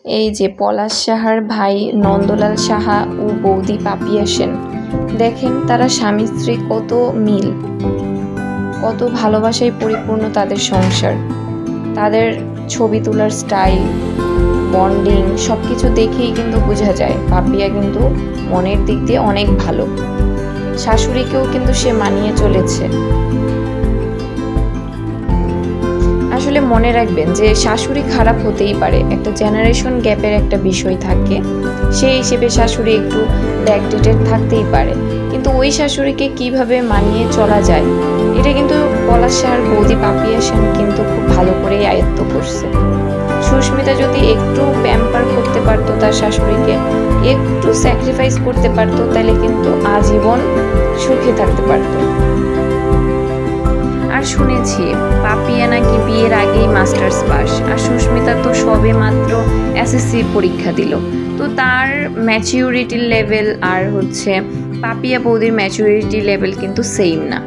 এই যে পলাশ সাহার ভাই নন্দলাল সাহা ও বৌদি পাপিয়া সেন, দেখেন তারা স্বামী স্ত্রী কত মিল, কত ভালোবাসায় পরিপূর্ণ তাদের সংসার। তাদের ছবি তোলার স্টাইল, বন্ডিং সবকিছু দেখেই কিন্তু বোঝা যায় পাপিয়া কিন্তু মনের দিক দিয়ে অনেক ভালো। শাশুড়িকেও কিন্তু সে মানিয়ে চলেছে। আসলে মনে রাখবেন যে শাশুড়ি খারাপ হতেই পারে, একটা জেনারেশন গ্যাপের একটা বিষয় থাকে, সেই হিসেবে শাশুড়ি একটু ব্যাকডেটেড থাকতেই পারে, কিন্তু ওই শাশুড়িকে কিভাবে মানিয়ে চলা যায় এটা কিন্তু পলাশ সাহার বৌদি পাপিয়া সেন কিন্তু খুব ভালো করেই আয়ত্ত করছে। সুস্মিতা যদি একটু প্যাম্পার করতে পারতো তার শাশুড়িকে, একটু স্যাক্রিফাইস করতে পারতো, তাহলে কিন্তু আজীবন সুখে থাকতে পারতো। আর শুনেছি পাপিয়া নাকি বিয়ের আগেই মাস্টার্স পাস, আর সুস্মিতা তো সবে মাত্র এসএসসি পরীক্ষা দিল। তো তার ম্যাচিউরিটি লেভেল আর পাপিয়া বৌদির ম্যাচিউরিটি লেভেল কিন্তু সেম না।